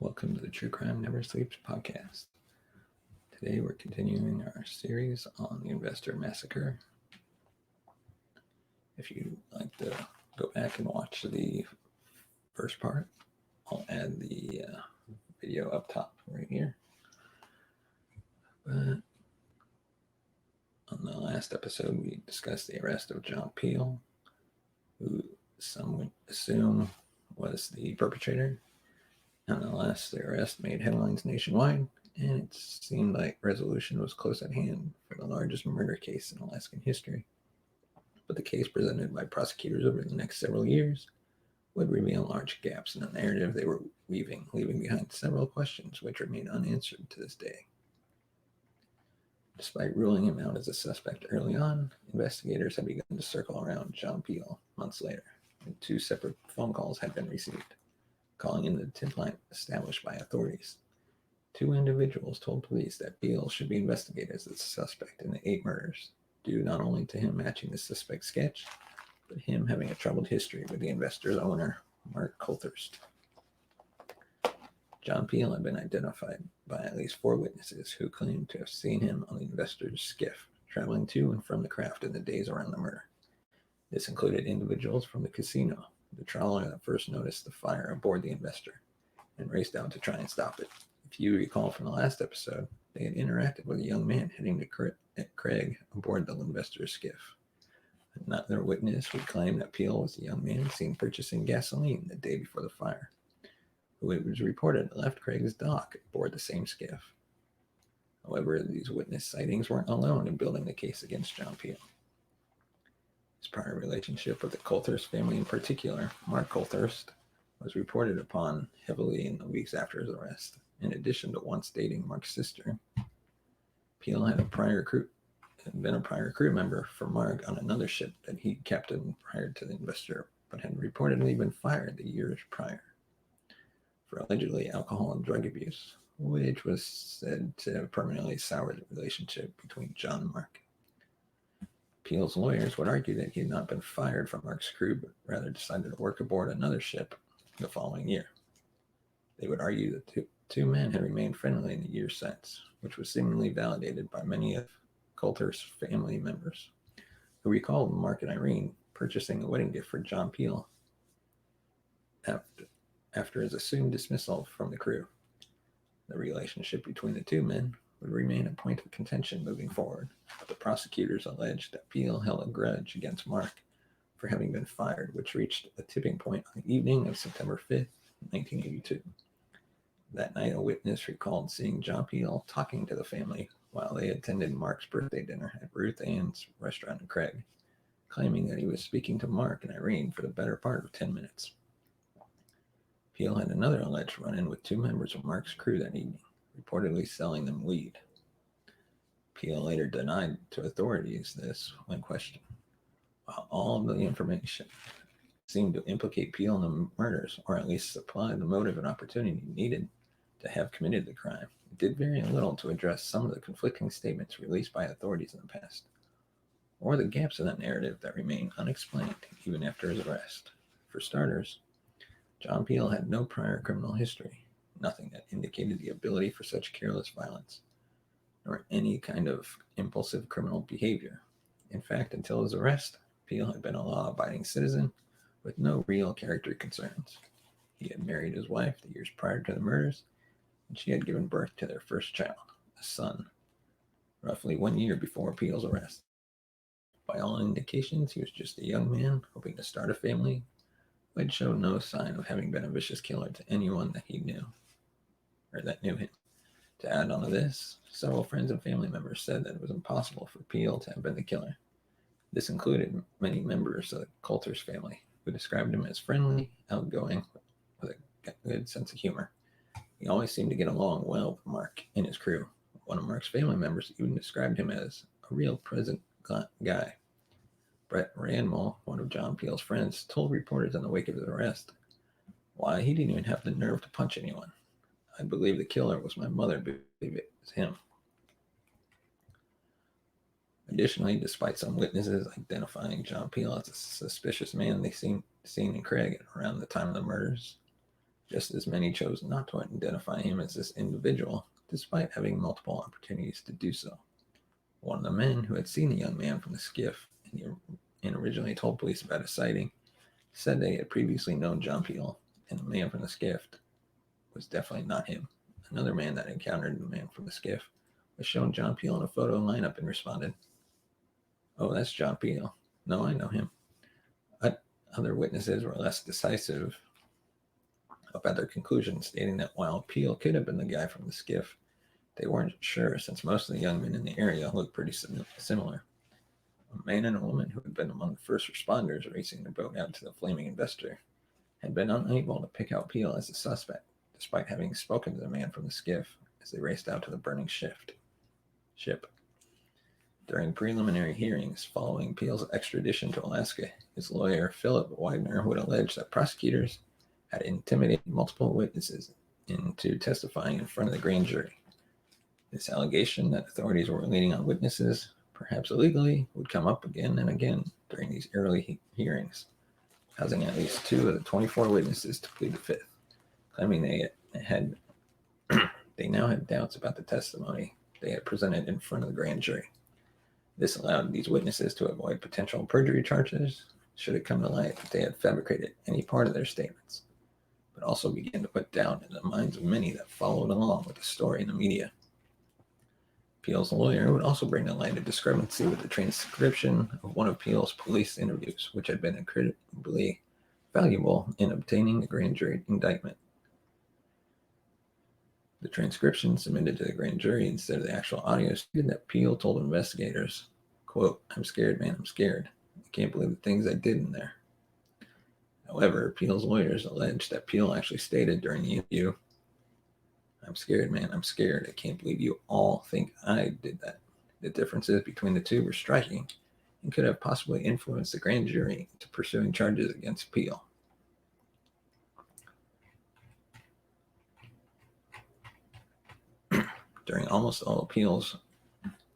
Welcome to the True Crime Never Sleeps podcast. Today we're continuing our series on the Investor Massacre. If you'd like to go back and watch the first part, I'll add the video up top right here. But on the last episode, we discussed the arrest of John Peel, who some would assume was the perpetrator. Nonetheless, the arrest made headlines nationwide, and it seemed like resolution was close at hand for the largest murder case in Alaskan history. But the case presented by prosecutors over the next several years would reveal large gaps in the narrative they were weaving, leaving behind several questions which remain unanswered to this day. Despite ruling him out as a suspect early on, investigators had begun to circle around John Peel months later, and two separate phone calls had been received, calling in the tip line established by authorities. Two individuals told police that Peel should be investigated as a suspect in the 8 murders, due not only to him matching the suspect sketch, but him having a troubled history with the investor's owner, Mark Coulthurst. John Peel had been identified by at least 4 witnesses who claimed to have seen him on the investor's skiff, traveling to and from the craft in the days around the murder. This included individuals from the casino, the trawler that first noticed the fire aboard the investor and raced out to try and stop it. If you recall from the last episode, they had interacted with a young man heading to Craig aboard the investor's skiff. Another witness would claim that Peel was a young man seen purchasing gasoline the day before the fire, who it was reported left Craig's dock aboard the same skiff. However, these witness sightings weren't alone in building the case against John Peel. His prior relationship with the Coulthurst family in particular, Mark Coulthurst, was reported upon heavily in the weeks after his arrest. In addition to once dating Mark's sister, Peel had been a prior crew member for Mark on another ship that he captained prior to the investor, but had reportedly been fired the years prior for allegedly alcohol and drug abuse, which was said to have permanently soured the relationship between John and Mark. Peel's lawyers would argue that he had not been fired from Mark's crew, but rather decided to work aboard another ship the following year. They would argue that the two men had remained friendly in the years since, which was seemingly validated by many of Coulthurst's family members, who recalled Mark and Irene purchasing a wedding gift for John Peel after his assumed dismissal from the crew. The relationship between the two men would remain a point of contention moving forward, but the prosecutors alleged that Peel held a grudge against Mark for having been fired, which reached a tipping point on the evening of September 5th, 1982. That night, a witness recalled seeing John Peel talking to the family while they attended Mark's birthday dinner at Ruth Ann's restaurant in Craig, claiming that he was speaking to Mark and Irene for the better part of 10 minutes. Peel had another alleged run-in with 2 members of Mark's crew that evening, reportedly selling them weed. Peel later denied to authorities this when questioned. While all of the information seemed to implicate Peel in the murders, or at least supply the motive and opportunity needed to have committed the crime, it did very little to address some of the conflicting statements released by authorities in the past, or the gaps in that narrative that remain unexplained even after his arrest. For starters, John Peel had no prior criminal history, nothing that indicated the ability for such careless violence, nor any kind of impulsive criminal behavior. In fact, until his arrest, Peel had been a law-abiding citizen with no real character concerns. He had married his wife the years prior to the murders, and she had given birth to their first child, a son, roughly 1 year before Peel's arrest. By all indications, he was just a young man hoping to start a family who had shown no sign of having been a vicious killer to anyone that he knew, or that knew him. To add on to this, several friends and family members said that it was impossible for Peel to have been the killer. This included many members of the Coulthurst family, who described him as friendly, outgoing, with a good sense of humor. He always seemed to get along well with Mark and his crew. One of Mark's family members even described him as a real present guy. Brett Ranmall, one of John Peel's friends, told reporters in the wake of his arrest, "Why, he didn't even have the nerve to punch anyone. I believe the killer was my mother, believe it was him." Additionally, despite some witnesses identifying John Peel as a suspicious man they seen in Craig around the time of the murders, Just as many chose not to identify him as this individual, despite having multiple opportunities to do so. One of the men who had seen the young man from the skiff and originally told police about his sighting said they had previously known John Peel, and the man from the skiff was definitely not him. Another man that encountered the man from the skiff was shown John Peel in a photo lineup and responded, "Oh, that's John Peel. No, I know him." Other witnesses were less decisive about their conclusions, stating that while Peel could have been the guy from the skiff, they weren't sure since most of the young men in the area looked pretty similar. A man and a woman who had been among the first responders racing their boat out to the flaming investor had been unable to pick out Peel as a suspect, despite having spoken to the man from the skiff as they raced out to the burning ship. During preliminary hearings following Peel's extradition to Alaska, his lawyer, Philip Widener, would allege that prosecutors had intimidated multiple witnesses into testifying in front of the grand jury. This allegation that authorities were leaning on witnesses, perhaps illegally, would come up again and again during these early hearings, causing at least 2 of the 24 witnesses to plead the fifth, claiming they now had doubts about the testimony they had presented in front of the grand jury. This allowed these witnesses to avoid potential perjury charges should it come to light that they had fabricated any part of their statements, but also began to put doubt in the minds of many that followed along with the story in the media. Peel's lawyer would also bring to light a discrepancy with the transcription of one of Peel's police interviews, which had been incredibly valuable in obtaining the grand jury indictment. The transcription submitted to the grand jury instead of the actual audio stated that Peel told investigators, quote, "I'm scared, man, I'm scared. I can't believe the things I did in there." However, Peel's lawyers alleged that Peel actually stated during the interview, "I'm scared, man, I'm scared. I can't believe you all think I did that." The differences between the two were striking and could have possibly influenced the grand jury into pursuing charges against Peel. During almost all of Peel's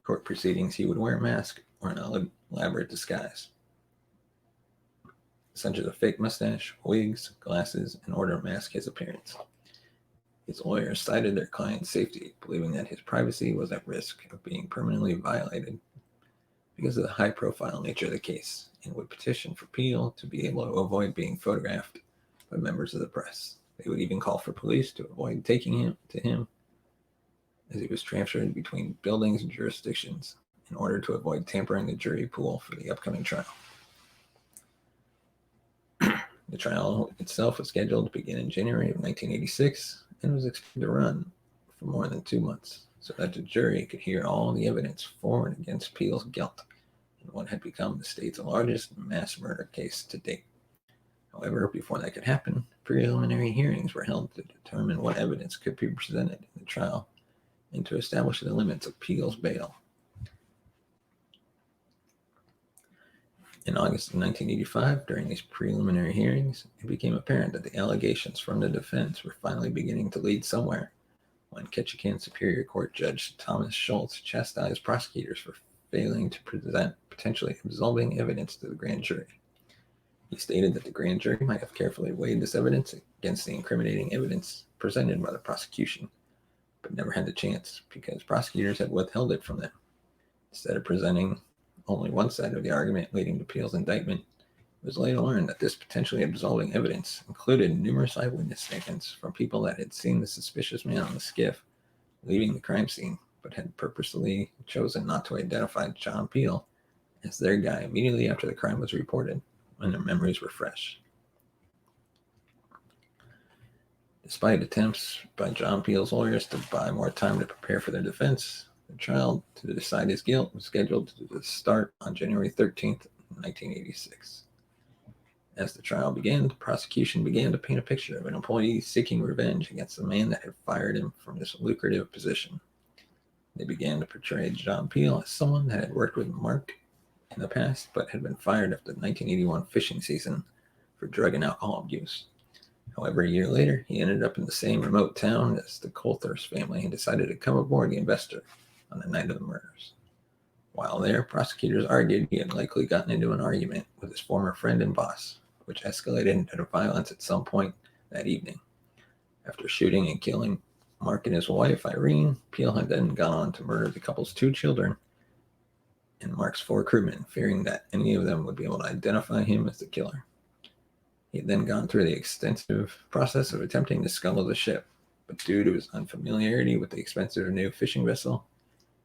court proceedings, he would wear a mask or an elaborate disguise, such as a fake mustache, wigs, glasses, in order to mask his appearance. His lawyers cited their client's safety, believing that his privacy was at risk of being permanently violated because of the high-profile nature of the case, and would petition for Peel to be able to avoid being photographed by members of the press. They would even call for police to avoid taking him to him as he was transferred between buildings and jurisdictions in order to avoid tampering the jury pool for the upcoming trial. The trial itself was scheduled to begin in January of 1986 and was expected to run for more than 2 months so that the jury could hear all the evidence for and against Peel's guilt in what had become the state's largest mass murder case to date. However, before that could happen, preliminary hearings were held to determine what evidence could be presented in the trial and to establish the limits of Peel's bail. In August of 1985, during these preliminary hearings, it became apparent that the allegations from the defense were finally beginning to lead somewhere when Ketchikan Superior Court Judge Thomas Schultz chastised prosecutors for failing to present potentially absolving evidence to the grand jury. He stated that the grand jury might have carefully weighed this evidence against the incriminating evidence presented by the prosecution, but never had the chance because prosecutors had withheld it from them. Instead of presenting only one side of the argument leading to Peel's indictment, it was later learned that this potentially absolving evidence included numerous eyewitness statements from people that had seen the suspicious man on the skiff leaving the crime scene, but had purposely chosen not to identify John Peel as their guy immediately after the crime was reported, when their memories were fresh. Despite attempts by John Peel's lawyers to buy more time to prepare for their defense, the trial to decide his guilt was scheduled to start on January 13th, 1986. As the trial began, the prosecution began to paint a picture of an employee seeking revenge against the man that had fired him from this lucrative position. They began to portray John Peel as someone that had worked with Mark in the past, but had been fired after the 1981 fishing season for drug and alcohol abuse. However, a year later, he ended up in the same remote town as the Coulthurst family and decided to come aboard the investor on the night of the murders. While there, prosecutors argued he had likely gotten into an argument with his former friend and boss, which escalated into violence at some point that evening. After shooting and killing Mark and his wife, Irene, Peel had then gone on to murder the couple's 2 children and Mark's 4 crewmen, fearing that any of them would be able to identify him as the killer. He had then gone through the extensive process of attempting to scuttle the ship, but due to his unfamiliarity with the expensive new fishing vessel,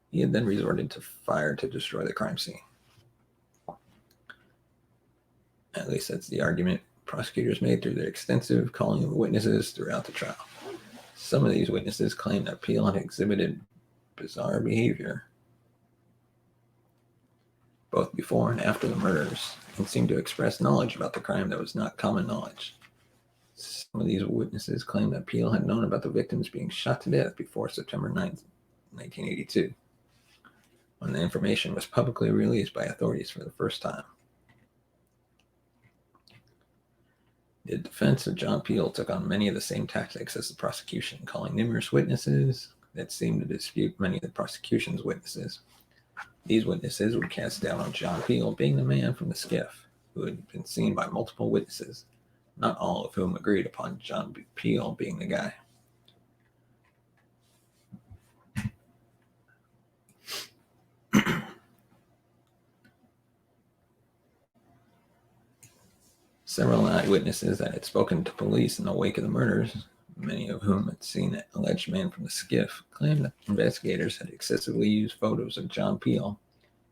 he had then resorted to fire to destroy the crime scene. At least that's the argument prosecutors made through their extensive calling of witnesses throughout the trial. Some of these witnesses claimed that Peel had exhibited bizarre behavior both before and after the murders, and seemed to express knowledge about the crime that was not common knowledge. Some of these witnesses claimed that Peel had known about the victims being shot to death before September 9th, 1982, when the information was publicly released by authorities for the first time. The defense of John Peel took on many of the same tactics as the prosecution, calling numerous witnesses that seemed to dispute many of the prosecution's witnesses. These witnesses would cast doubt on John Peel being the man from the skiff, who had been seen by multiple witnesses, not all of whom agreed upon John Peel being the guy. Several eyewitnesses that had spoken to police in the wake of the murders, many of whom had seen the alleged man from the skiff, claimed that investigators had excessively used photos of John Peel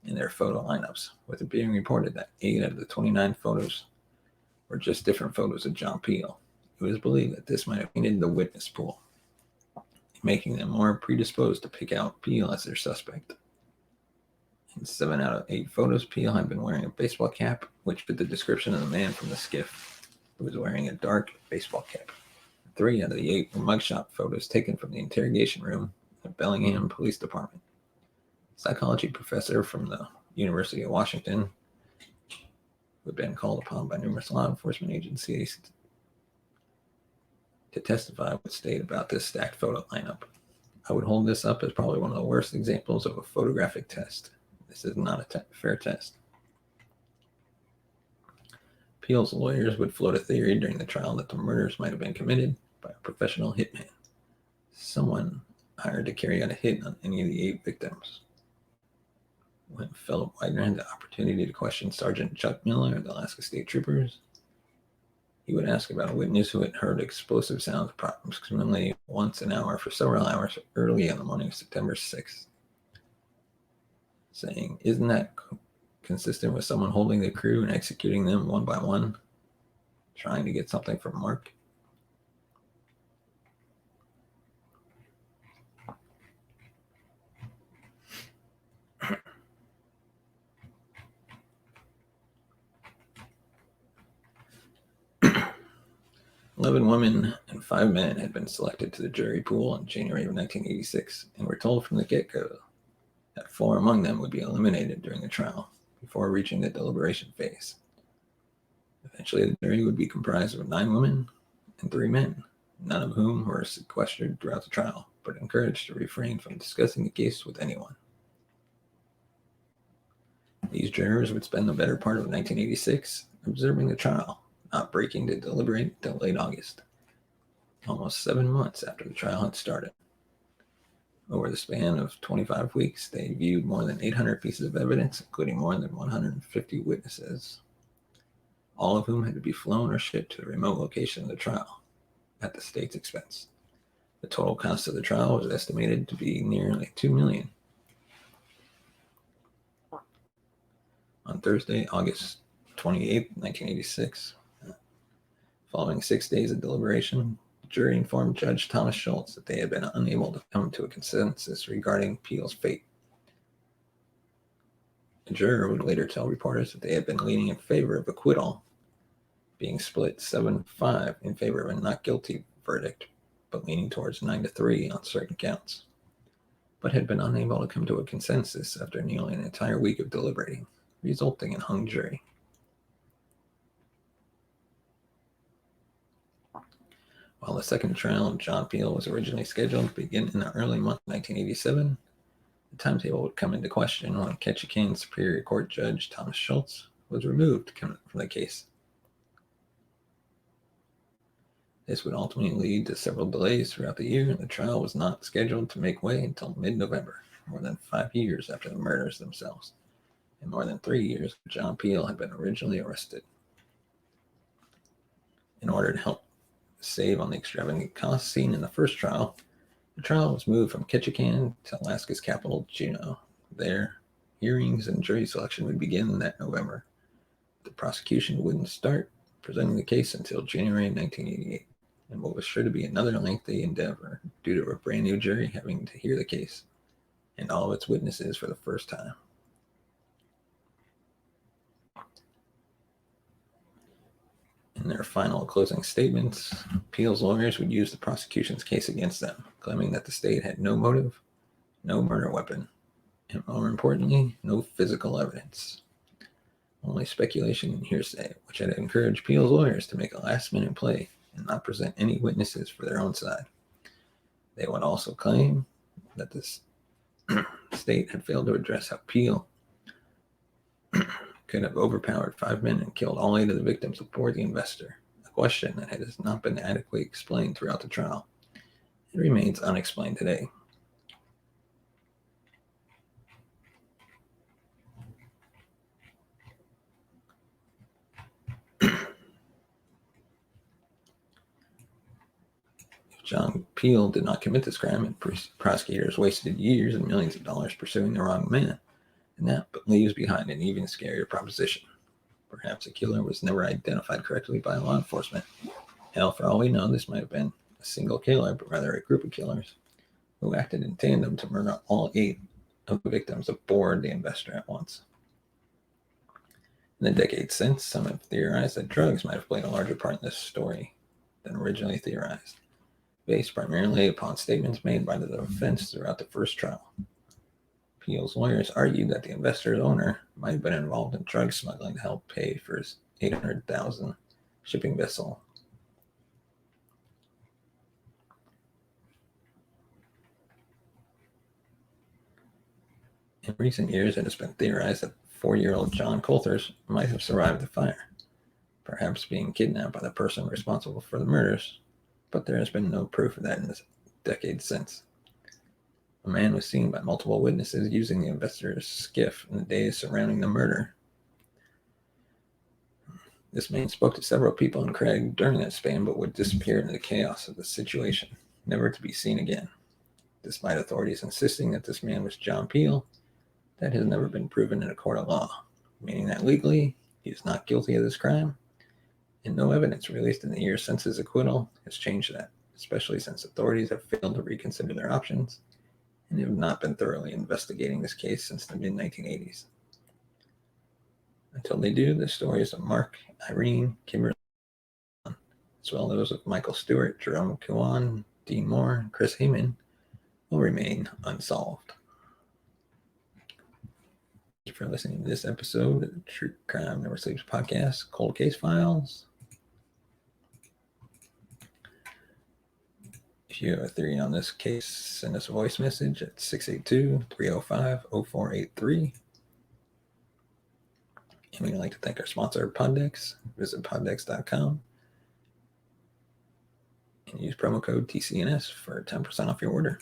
in their photo lineups, with it being reported that 8 out of the 29 photos were just different photos of John Peel. It was believed that this might have tainted the witness pool, making them more predisposed to pick out Peel as their suspect. In 7 out of 8 photos, Peel had been wearing a baseball cap, which fit the description of the man from the skiff, who was wearing a dark baseball cap. 3 out of the 8 were mugshot photos taken from the interrogation room in the Bellingham Police Department. A psychology professor from the University of Washington, who had been called upon by numerous law enforcement agencies to testify, would state about this stacked photo lineup. I would hold this up as probably one of the worst examples of a photographic test. This is not a fair test. Peel's lawyers would float a theory during the trial that the murders might have been committed by a professional hitman, someone hired to carry out a hit on any of the 8 victims. When Philip Widener had the opportunity to question Sergeant Chuck Miller of the Alaska State Troopers, he would ask about a witness who had heard explosive sounds approximately once an hour for several hours early on the morning of September 6th, saying, "Isn't that consistent with someone holding the crew and executing them one by one, trying to get something from Mark?" "11 women and 5 men had been selected to the jury pool in January of 1986 and were told from the get-go that 4 among them would be eliminated during the trial before reaching the deliberation phase. Eventually, the jury would be comprised of 9 women and 3 men, none of whom were sequestered throughout the trial, but encouraged to refrain from discussing the case with anyone. These jurors would spend the better part of 1986 observing the trial, not breaking to deliberate until late August, almost 7 months after the trial had started. Over the span of 25 weeks, they viewed more than 800 pieces of evidence, including more than 150 witnesses, all of whom had to be flown or shipped to the remote location of the trial at the state's expense. The total cost of the trial was estimated to be nearly $2 million. On Thursday, August 28, 1986, following 6 days of deliberation, the jury informed Judge Thomas Schultz that they had been unable to come to a consensus regarding Peel's fate. The juror would later tell reporters that they had been leaning in favor of acquittal, being split 7-5 in favor of a not guilty verdict, but leaning towards 9-3 on certain counts, but had been unable to come to a consensus after nearly an entire week of deliberating, resulting in hung jury. While the second trial of John Peel was originally scheduled to begin in the early month of 1987, the timetable would come into question when Ketchikan Superior Court Judge Thomas Schultz was removed from the case. This would ultimately lead to several delays throughout the year, and the trial was not scheduled to make way until mid-November, more than 5 years after the murders themselves, and more than 3 years after John Peel had been originally arrested. In order to help save on the extravagant costs seen in the first trial, the trial was moved from Ketchikan to Alaska's capital, Juneau. There, hearings and jury selection would begin that November. The prosecution wouldn't start presenting the case until January 1988, and what was sure to be another lengthy endeavor due to a brand new jury having to hear the case and all of its witnesses for the first time. In their final closing statements, Peel's lawyers would use the prosecution's case against them, claiming that the state had no motive, no murder weapon, and more importantly, no physical evidence. Only speculation and hearsay, which had encouraged Peel's lawyers to make a last-minute play and not present any witnesses for their own side. They would also claim that the state had failed to address how Peel could have overpowered 5 men and killed all 8 of the victims aboard the Investor, a question that has not been adequately explained throughout the trial. It remains unexplained today. John Peel did not commit this crime, and prosecutors wasted years and millions of dollars pursuing the wrong man, and that leaves behind an even scarier proposition. Perhaps a killer was never identified correctly by law enforcement. Hell, for all we know, this might have been a single killer, but rather a group of killers who acted in tandem to murder all 8 of the victims aboard the Investor at once. In the decades since, some have theorized that drugs might have played a larger part in this story than originally theorized, based primarily upon statements made by the defense throughout the first trial. Peel's lawyers argued that the Investor's owner might have been involved in drug smuggling to help pay for his $800,000 shipping vessel. In recent years, it has been theorized that 4-year-old John Coulthers might have survived the fire, perhaps being kidnapped by the person responsible for the murders, but there has been no proof of that in the decades since. A man was seen by multiple witnesses using the Investor's skiff in the days surrounding the murder. This man spoke to several people in Craig during that span, but would disappear into the chaos of the situation, never to be seen again. Despite authorities insisting that this man was John Peel, that has never been proven in a court of law, meaning that legally he is not guilty of this crime, and no evidence released in the years since his acquittal has changed that, especially since authorities have failed to reconsider their options and have not been thoroughly investigating this case since the mid-1980s. Until they do, the stories of Mark, Irene, Kimberly, as well as those of Michael Stewart, Jerome Kiwan, Dean Moore, and Chris Heyman, will remain unsolved. Thank you for listening to this episode of the True Crime Never Sleeps podcast, Cold Case Files. If you have a theory on this case, send us a voice message at 682-305-0483. And we'd like to thank our sponsor, Poddex. Visit poddex.com and use promo code TCNS for 10% off your order.